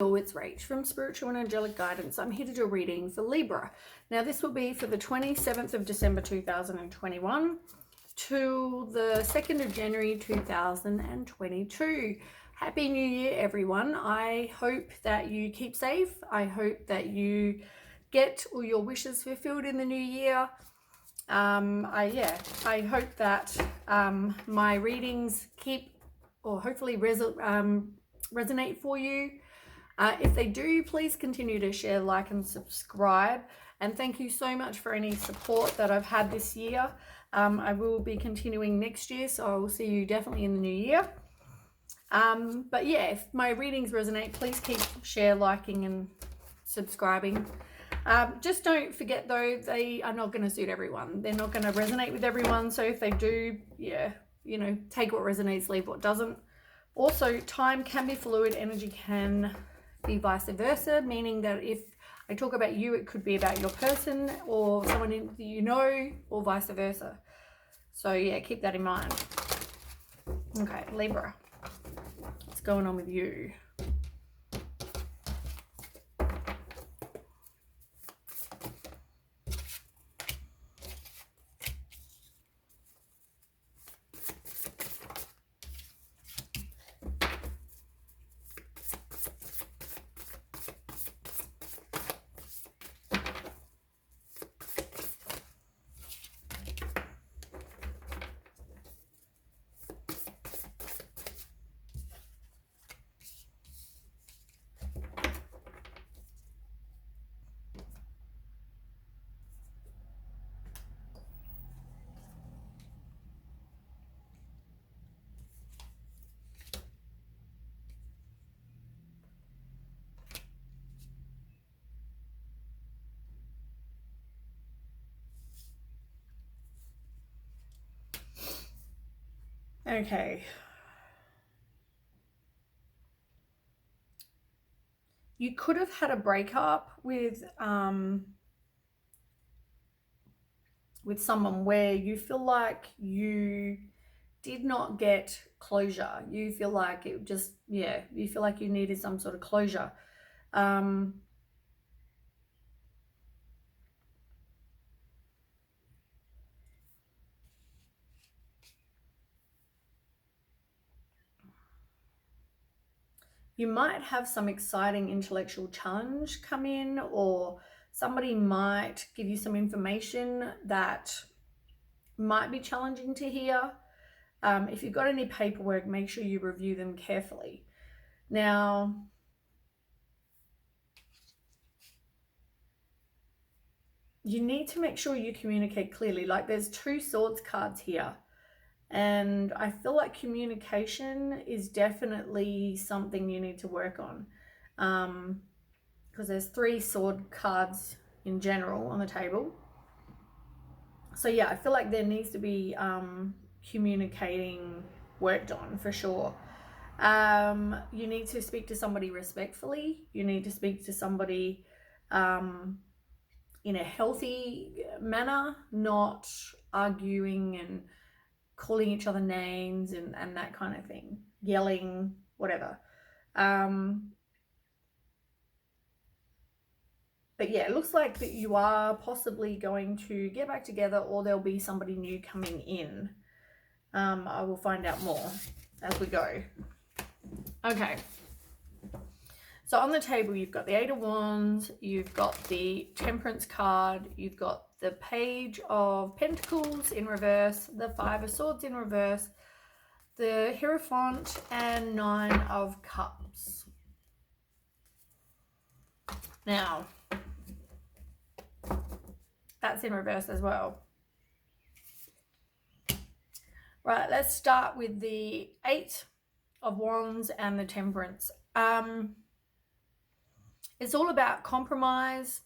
Hello, it's Rach from Spiritual and Angelic Guidance. I'm here to do a reading for Libra. Now this will be for the 27th of December 2021 to the 2nd of January 2022. Happy New Year, everyone. I hope that you keep safe. I hope that you get all your wishes fulfilled in the new year. I hope that my readings keep or hopefully resonate for you. If they do, please continue to share, like, and subscribe. And thank you so much for any support that I've had this year. I will be continuing next year, so I will see you definitely in the new year. But yeah, if my readings resonate, please keep share, liking, and subscribing. Just don't forget though, they are not going to suit everyone. They're not going to resonate with everyone. So if they do, take what resonates, leave what doesn't. Also, time can be fluid, energy can be vice versa, meaning that if I talk about you, it could be about your person or someone that you know, or vice versa. So yeah, keep that in mind. Okay, Libra, what's going on with you? Okay. You could have had a breakup with someone where you feel like you did not get closure. You feel like it just, you feel like you needed some sort of closure. You might have some exciting intellectual challenge come in, or somebody might give you some information that might be challenging to hear. If you've got any paperwork, make sure you review them carefully. Now, you need to make sure you communicate clearly. Like, there's 2 swords cards here. And I feel like communication is definitely something you need to work on. Because there's 3 sword cards in general on the table. So yeah, I feel like there needs to be communicating worked on for sure. You need to speak to somebody respectfully. You need to speak to somebody in a healthy manner, not arguing and calling each other names and that kind of thing, yelling, whatever. But yeah, it looks like that you are possibly going to get back together, or there'll be somebody new coming in. I will find out more as we go. Okay. So on the table, you've got the 8 of Wands, you've got the Temperance card, you've got the Page of Pentacles in reverse, the 5 of Swords in reverse, the Hierophant, and 9 of Cups. Now, that's in reverse as well. Right, let's start with the 8 of Wands and the Temperance. It's all about compromise.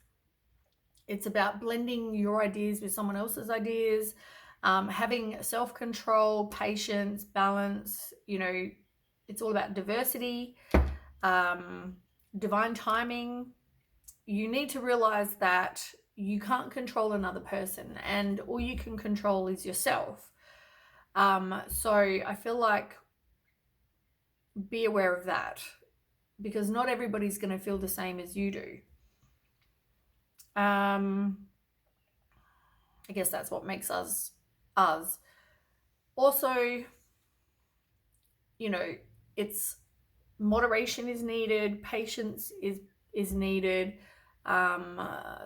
It's about blending your ideas with someone else's ideas, having self-control, patience, balance. It's all about diversity, divine timing. You need to realize that you can't control another person, and all you can control is yourself. So I feel like be aware of that. because not everybody's going to feel the same as you do. I guess that's what makes us us. Also, you know, it's moderation is needed, patience is needed,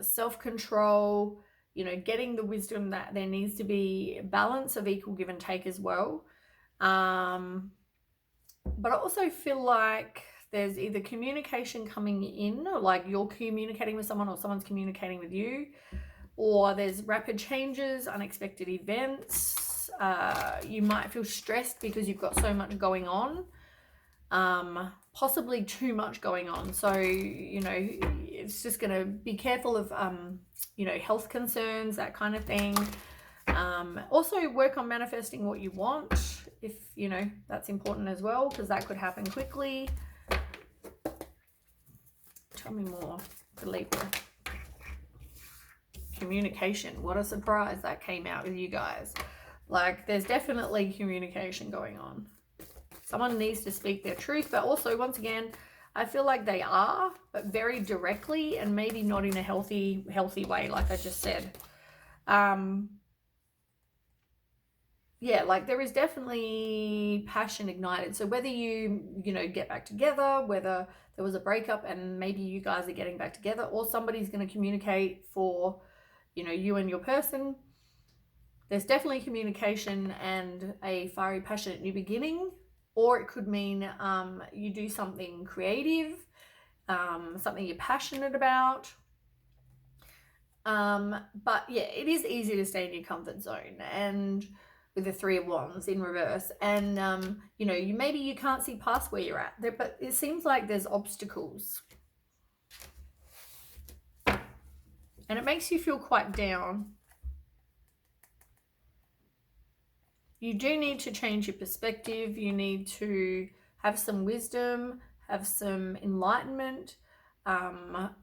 self-control, you know, getting the wisdom that there needs to be balance of equal give and take as well. But I also feel like there's either communication coming in, or like you're communicating with someone or someone's communicating with you, or there's rapid changes, unexpected events. You might feel stressed because you've got so much going on, possibly too much going on. So, you know, it's just going to be careful of, you know, health concerns, that kind of thing. Also work on manifesting what you want, if, you know, that's important as well, because that could happen quickly. Tell me more, the Libra. Communication, what a surprise that came out with you guys. Like, there's definitely communication going on. Someone needs to speak their truth, but also, once again, I feel like they are, but very directly, and maybe not in a healthy way, like I just said. Yeah, like there is definitely passion ignited. So whether you know, get back together, whether there was a breakup and maybe you guys are getting back together, or somebody's going to communicate for, you know, you and your person, there's definitely communication and a fiery, passionate new beginning. Or it could mean you do something creative, something you're passionate about. But yeah, it is easy to stay in your comfort zone, and with the Three of Wands in reverse, and you know, maybe you can't see past where you're at there, but it seems like there's obstacles, and it makes you feel quite down. You do need to change your perspective. You need to have some wisdom, have some enlightenment.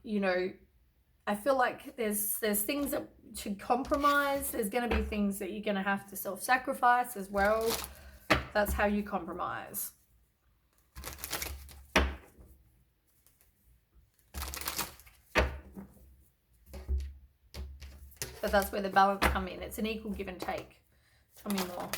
You know, I feel like there's things that to compromise. There's going to be things that you're going to have to self-sacrifice as well. That's how you compromise. But that's where the balance comes in. It's an equal give and take. Tell me more.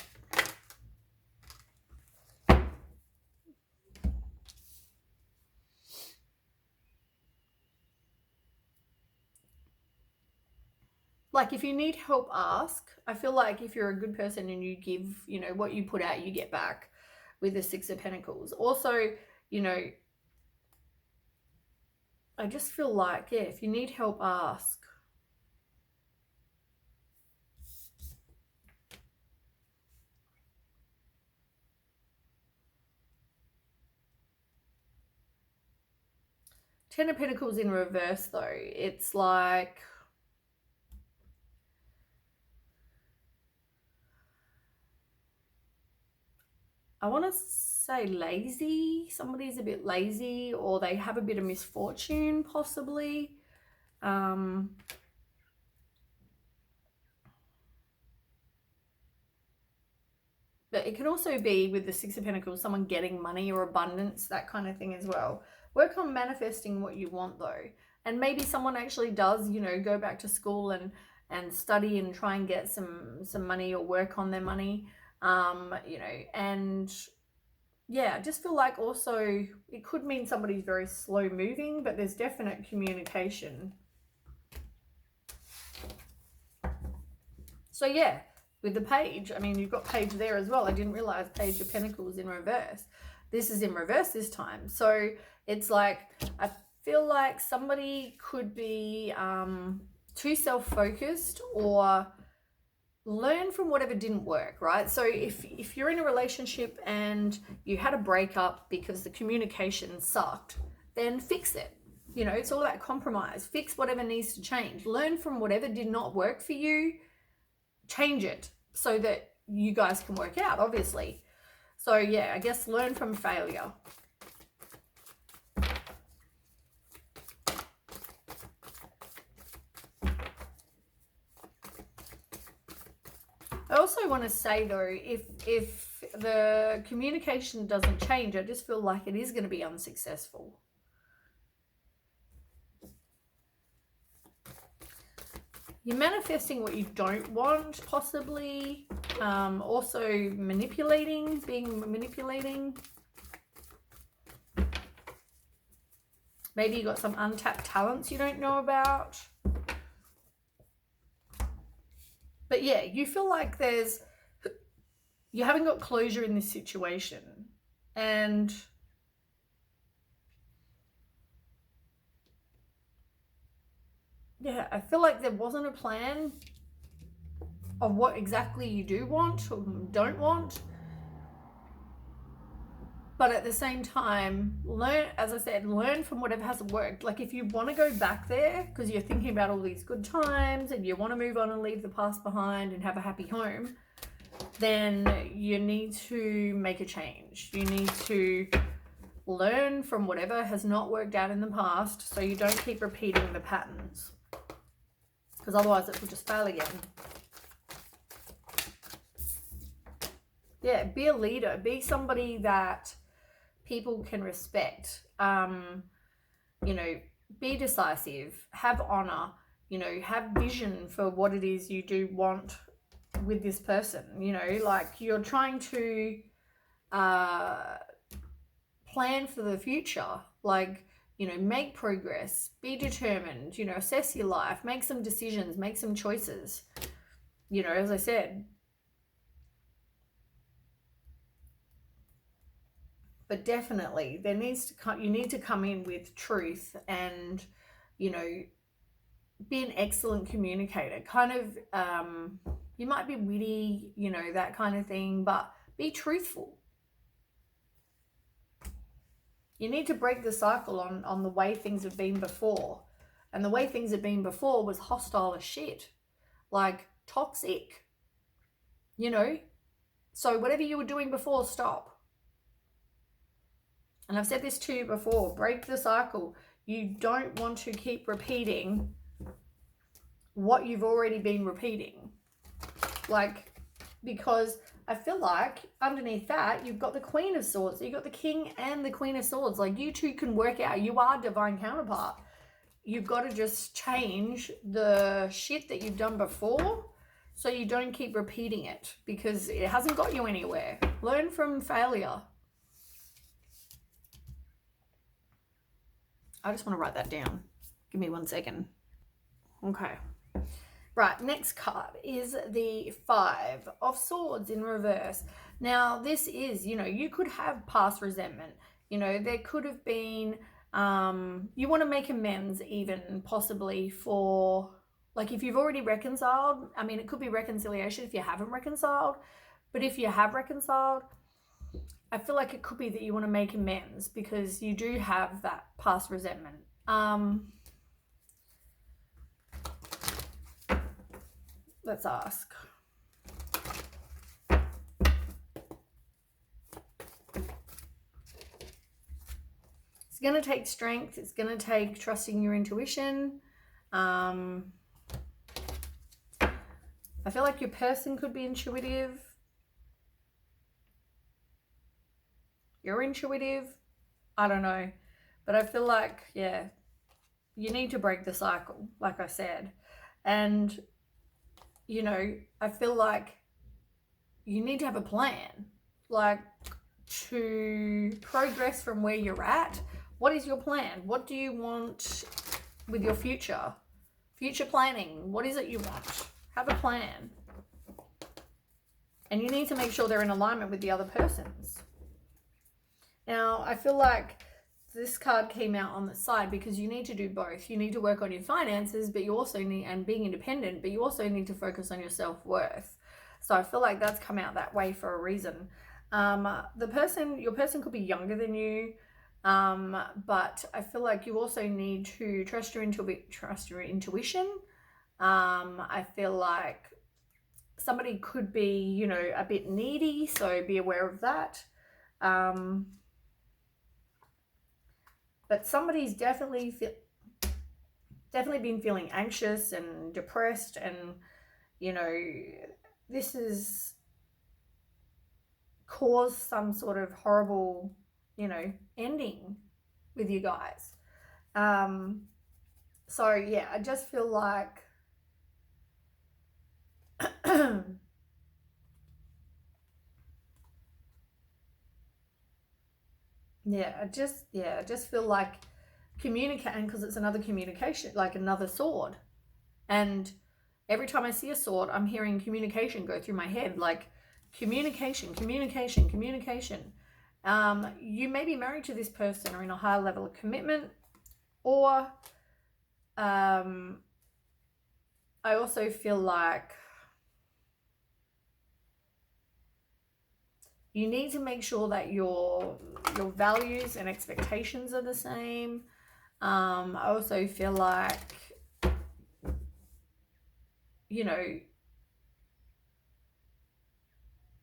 Like, if you need help, ask. I feel like if you're a good person and you give, you know, what you put out, you get back with the Six of Pentacles. Also, you know, I just feel like, yeah, if you need help, ask. Ten of Pentacles in reverse, though. It's like, I want to say lazy. Somebody's a bit lazy, or they have a bit of misfortune, possibly. But it can also be, with the Six of Pentacles, someone getting money or abundance, that kind of thing as well. Work on manifesting what you want, though. And maybe someone actually does, you know, go back to school and study and try and get some money, or work on their money. You know, and yeah, I just feel like also it could mean somebody's very slow moving, but there's definite communication. So yeah, with the Page, I mean, you've got Page there as well. I didn't realize Page of Pentacles in reverse. This is in reverse this time. So it's like, I feel like somebody could be too self-focused, or learn from whatever didn't work, right? So if you're in a relationship and you had a breakup because the communication sucked, then fix it. You know, it's all about compromise. Fix whatever needs to change. Learn from whatever did not work for you. Change it so that you guys can work out, obviously. So yeah, I guess learn from failure. I also want to say, though, if the communication doesn't change, I just feel like it is going to be unsuccessful. You're manifesting what you don't want, possibly. Also being manipulating. Maybe you got some untapped talents you don't know about. But yeah, you feel like you haven't got closure in this situation. And yeah, I feel like there wasn't a plan of what exactly you do want or don't want. But at the same time, as I said, learn from whatever hasn't worked. Like if you want to go back there because you're thinking about all these good times and you want to move on and leave the past behind and have a happy home, then you need to make a change. You need to learn from whatever has not worked out in the past so you don't keep repeating the patterns, because otherwise it will just fail again. Yeah, be a leader. Be somebody that people can respect. You know, be decisive, have honor, you know, have vision for what it is you do want with this person. You know, like you're trying to plan for the future, like, you know, make progress, be determined, you know, assess your life, make some decisions, make some choices. You know, as I said, but definitely you need to come in with truth and, you know, be an excellent communicator. Kind of, you might be witty, you know, that kind of thing, but be truthful. You need to break the cycle on the way things have been before. And the way things have been before was hostile as shit. Like toxic. You know? So whatever you were doing before, stop. And I've said this to you before, break the cycle. You don't want to keep repeating what you've already been repeating. Like, because I feel like underneath that, you've got the Queen of Swords. You've got the King and the Queen of Swords. Like, you two can work out. You are divine counterpart. You've got to just change the shit that you've done before so you don't keep repeating it, because it hasn't got you anywhere. Learn from failure. I just want to write that down. Give me 1 second. Okay. Right, next card is the Five of Swords in reverse. Now, this is, you know, you could have past resentment. You know, there could have been, you want to make amends even possibly for, like if you've already reconciled, I mean, it could be reconciliation if you haven't reconciled. But if you have reconciled, I feel like it could be that you want to make amends because you do have that past resentment. Let's ask. It's going to take strength. It's going to take trusting your intuition. I feel like your person could be intuitive. You're intuitive. I don't know. But I feel like, yeah, you need to break the cycle, like I said. And, you know, I feel like you need to have a plan, like to progress from where you're at. What is your plan? What do you want with your future? Future planning. What is it you want? Have a plan. And you need to make sure they're in alignment with the other person's. Now, I feel like this card came out on the side because you need to do both. You need to work on your finances, but you also need, and being independent, but you also need to focus on your self-worth. So I feel like that's come out that way for a reason. Your person could be younger than you, but I feel like you also need to trust your intuition. I feel like somebody could be, you know, a bit needy, so be aware of that. But somebody's definitely been feeling anxious and depressed, and, you know, this has caused some sort of horrible, you know, ending with you guys. So yeah, I just feel like I just feel like communicating, because it's another communication, like another sword. And every time I see a sword, I'm hearing communication go through my head, like communication, communication, communication. You may be married to this person or in a high level of commitment, or I also feel like you need to make sure that your values and expectations are the same. I also feel like, you know,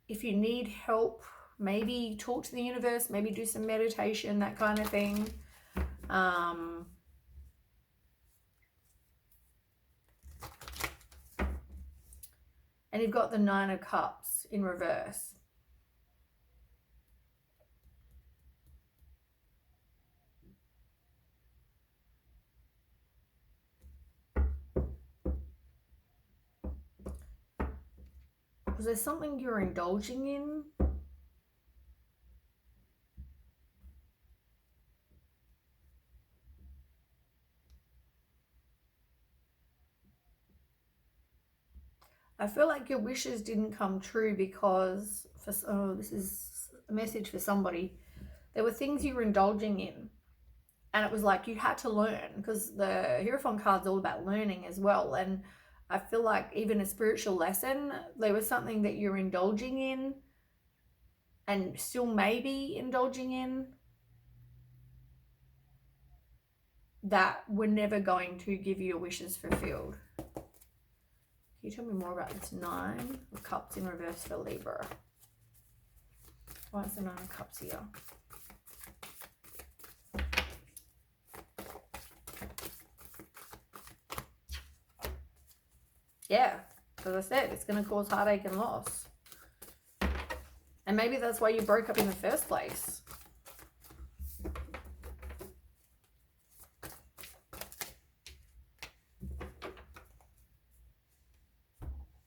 if you need help, maybe talk to the universe, maybe do some meditation, that kind of thing. And you've got the Nine of Cups in reverse. Was there something you're indulging in? I feel like your wishes didn't come true because, this is a message for somebody. There were things you were indulging in, and it was like you had to learn, because the Hierophant card's all about learning as well. And I feel like even a spiritual lesson, there was something that you're indulging in and still maybe indulging in that were never going to give you your wishes fulfilled. Can you tell me more about this Nine of Cups in reverse for Libra? Why is the Nine of Cups here? Yeah, as I said, it's going to cause heartache and loss. And maybe that's why you broke up in the first place.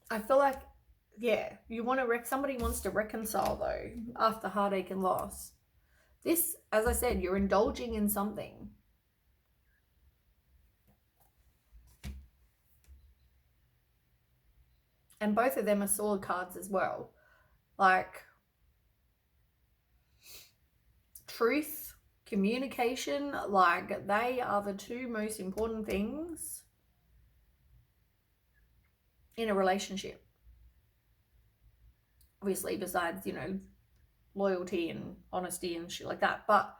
I feel like, you want to somebody wants to reconcile though after heartache and loss. This, as I said, you're indulging in something. And both of them are sword cards as well. Like truth, communication, like they are the two most important things in a relationship. Obviously, besides, loyalty and honesty and shit like that. But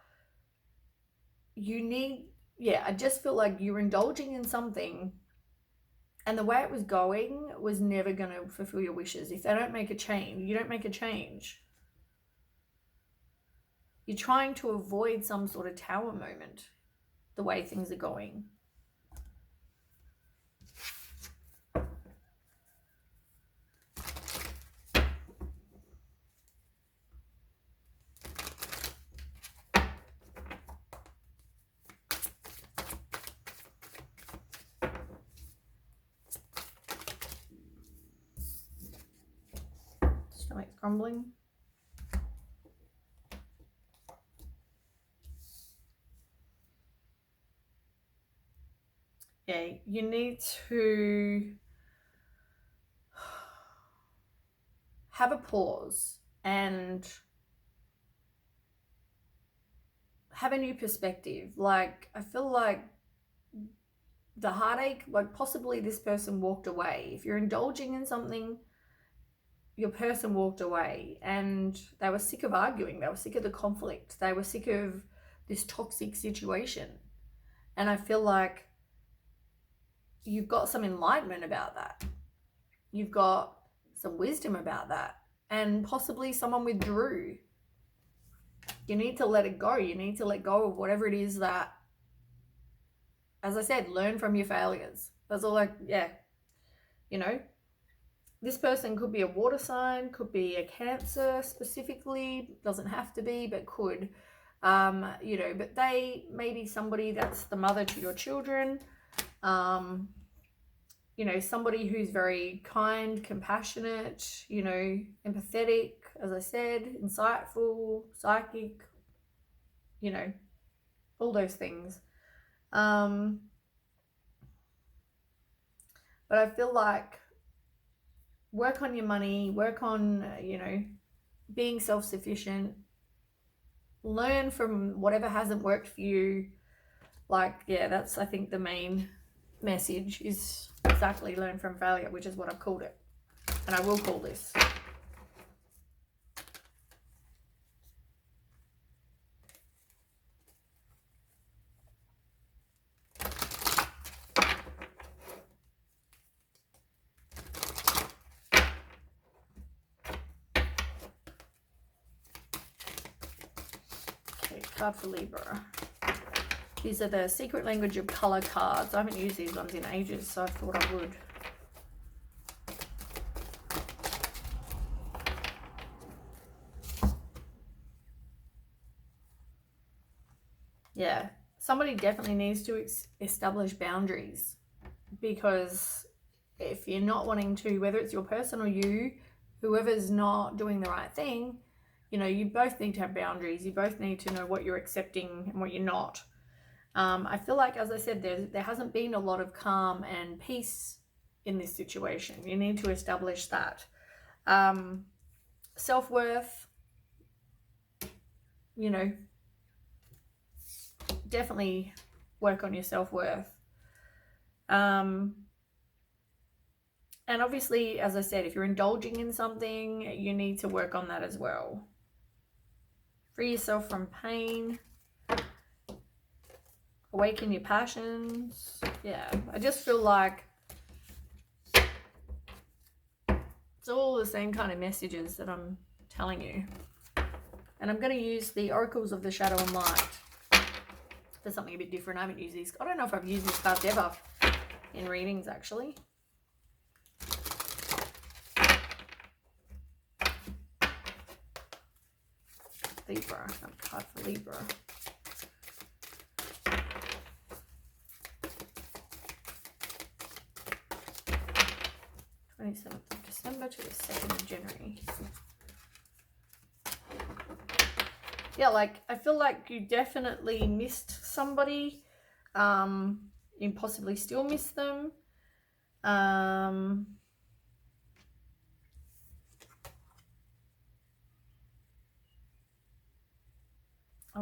you need, I just feel like you're indulging in something, and the way it was going was never going to fulfill your wishes. If they don't make a change, you don't make a change. You're trying to avoid some sort of tower moment, the way things are going. Stomach's grumbling. Yeah, you need to have a pause and have a new perspective. Like, I feel like the heartache, like possibly this person walked away. If you're indulging in something, your person walked away and they were sick of arguing. They were sick of the conflict. They were sick of this toxic situation. And I feel like you've got some enlightenment about that. You've got some wisdom about that. And possibly someone withdrew. You need to let it go. You need to let go of whatever it is that, as I said, learn from your failures. That's all this person could be a water sign, could be a Cancer specifically, doesn't have to be, but could. But they may be somebody that's the mother to your children. you know, somebody who's very kind, compassionate, you know, empathetic, as I said, insightful, psychic, you know, all those things. But I feel like work on your money, work on, you know, being self-sufficient, learn from whatever hasn't worked for you. Like, yeah, that's, I think, the main message is exactly learn from failure, which is what I've called it. And I will call this. Okay, card for Libra. These are the secret language of color cards. I haven't used these ones in ages, so I thought I would. Yeah, somebody definitely needs to establish boundaries, because if you're not wanting to, whether it's your person or you, whoever's not doing the right thing, you know, you both need to have boundaries. You both need to know what you're accepting and what you're not. I feel like, as I said, there hasn't been a lot of calm and peace in this situation. You need to establish that. Self-worth, you know, definitely work on your self-worth. And obviously, as I said, if you're indulging in something, you need to work on that as well. Free yourself from pain. Awaken your passions. Yeah, I just feel like it's all the same kind of messages that I'm telling you. And I'm going to use the Oracles of the Shadow and Light for something a bit different. I haven't used these. I don't know if I've used these cards ever in readings, actually. Libra. A card for Libra. 27th of December to the 2nd of January. Yeah, like, I feel like you definitely missed somebody. You possibly still miss them. I'll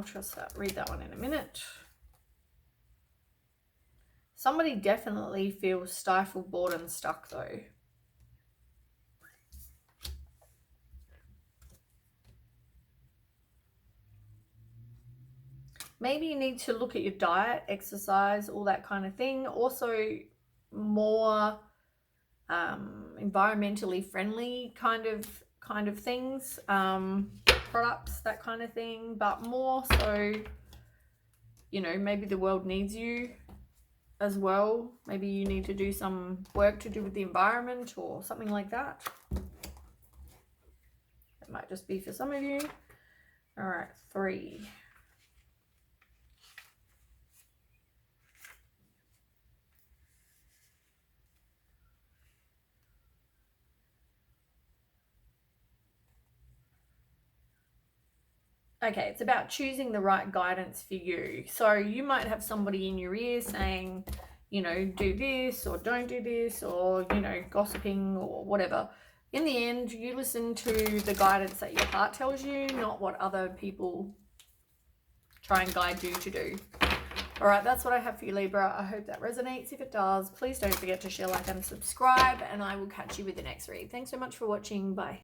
just read that one in a minute. Somebody definitely feels stifled, bored, and stuck, though. Maybe you need to look at your diet, exercise, all that kind of thing. Also, more environmentally friendly kind of things, products, that kind of thing. But more so, you know, maybe the world needs you as well. Maybe you need to do some work to do with the environment or something like that. It might just be for some of you. All right, 3. Okay, it's about choosing the right guidance for you. So you might have somebody in your ear saying, you know, do this or don't do this, or, you know, gossiping or whatever. In the end, you listen to the guidance that your heart tells you, not what other people try and guide you to do. All right, that's what I have for you, Libra. I hope that resonates. If it does, please don't forget to share, like, and subscribe, and I will catch you with the next read. Thanks so much for watching. Bye.